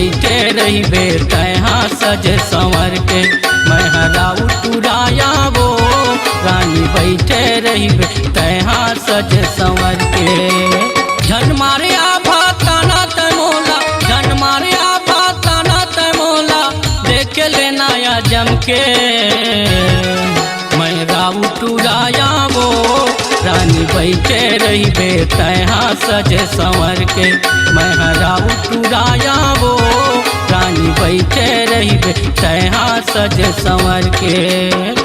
बैठे रही बे तहाँ सज संवर के। मैं हराऊ टुराया वो रानी बैठे रही बे तहाँ सज संवर के। झन मारे आभा ताना तमोला, झन मारे आभा ताना तमोला, देख लेना या जम के। मैं राऊ टुराया वो रानी बैठे रही बे तहाँ सज संवर के। मैं हराऊ टुराया वो रानी बैठे रही बे तहाँ सज संवर के।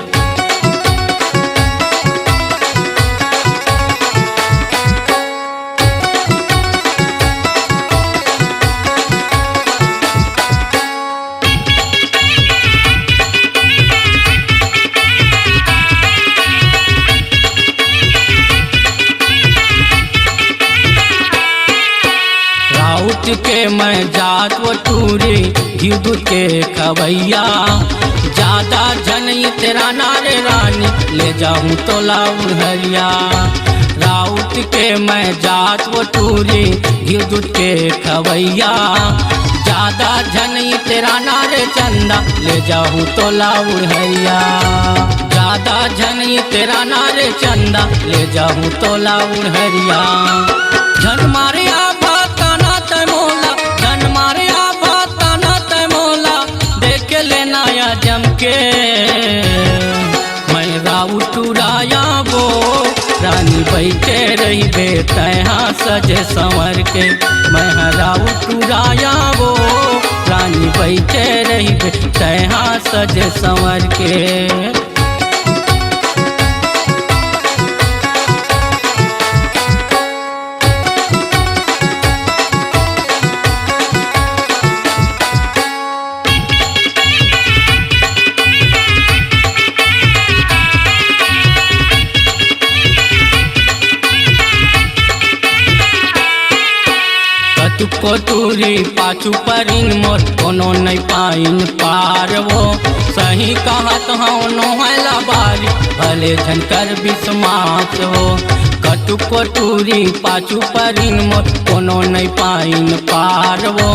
राउत के मैं जात वो टूरी घी दूध के खवैया, ज्यादा झनई तेरा नारे रानी ले जाऊं तो लाऊं हरिया। राउत के मैं जात वो टूरी घी दूध के खवैया, ज्यादा झनई तेरा नारे चंदा ले जाऊं तो लाऊं हरिया। ज्यादा झनई तेरा नारे चंदा ले जाऊं तो लाऊं हरिया। झन मारे आभा ताना तमोला, झन मारे आभा ताना तमोला, देख लेना या जम के। मैं राऊ टुराया वो रानी बैठे रही बे तहाँ सज संवर के। मैं हराऊ टुराया वो रानी बैठे रही बे तहाँ सज संवर के। कोटूरी पाछू परिन मोर कोनो नहीं पाइन पार वो। सही कहत हूँ नोहला बारी भले झनकर बिस्मात हो। कटु कोटूरी पाछू परिन मोर कोनो नहीं पाइन पार वो।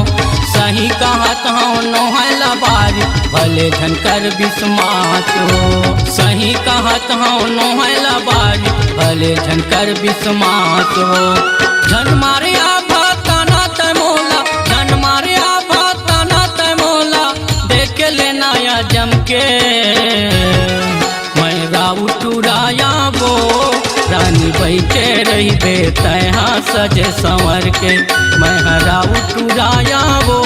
सही कहत हूँ नोहला बारी भले झनकर बिस्मात हो। सही कहत हूँ नोहला बारी भले झनकर बिस्मात हो। झन मारे आभा ताना तमोला, झन मारे आभा ताना तमोला, देख लेना या जम के। मैं राऊ टुराया वो रानी बैठे रही बे तहाँ सज संवर के। मैं हराऊ टुराया वो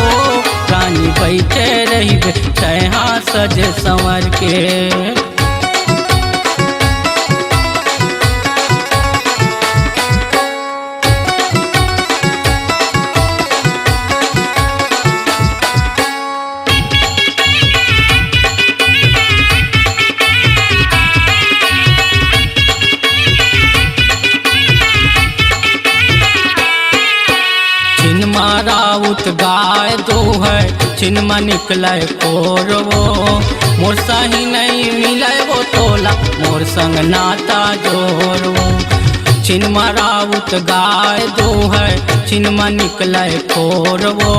रानी बैठे रही बे तहाँ सज संवर के। राउत गाय दो है छिनमा निकले कोरवो। मोर सही नहीं मिले वो तोला मोर संग नाता जोरवो। छिनमा राउत गाय दो है छिनमा निकले कोरवो।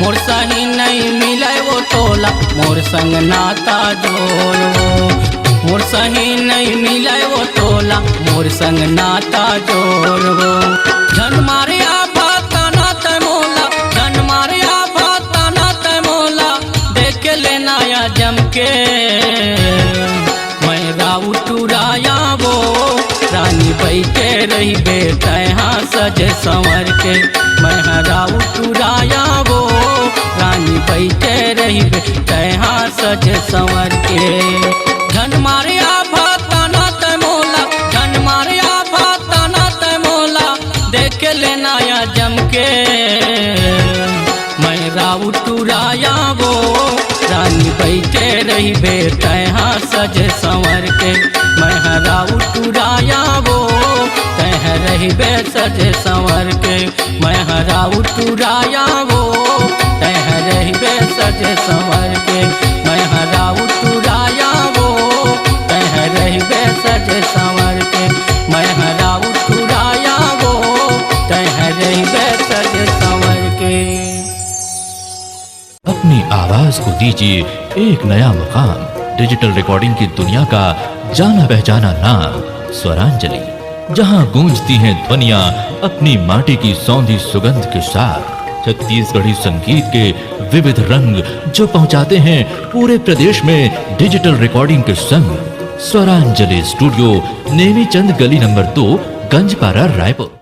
मोर सही नहीं मिले वो तोला मोर संग नाता जोरवो। मोर सही नहीं मिले वो तोला मोर संग नाता जोरवो। झन मारे आभा ताना तमोला, झन मारे आभा ताना तमोला, देख लेना या जम के। मैं राऊ टुराया वो रानी बैठे रही बे तहाँ सज संवर के। मैं हराऊ टुराया वो रानी बैठे रही बे तहाँ सज संवर के। झन मारे आभा ताना तमोला, झन मारे आभा ताना तमोला, देख लेना या जम के। मैं राऊ टुराया वो रानी बैठे रही बे तहाँ सज संवर के। मैं हराऊ टुराया वो तह रही बे सज संवर के। मैं हराऊ टुराया वो तह रही बे सज संवर के। मैं हराऊ टुराया वो तह रही बे सज संवर के। मैं हराऊ टुराया वो तह रही बे सज संवर के। अपनी आवाज को दीजिए एक नया मुकाम। डिजिटल रिकॉर्डिंग की दुनिया का जाना पहचाना नाम स्वरांजलि, जहां गूंजती हैं ध्वनियां अपनी माटी की सौंधी सुगंध के साथ। छत्तीसगढ़ी संगीत के विविध रंग जो पहुंचाते हैं पूरे प्रदेश में डिजिटल रिकॉर्डिंग के संग। स्वरांजलि स्टूडियो, नेमी चंद गली नंबर 2, गंजपारा, रायपुर।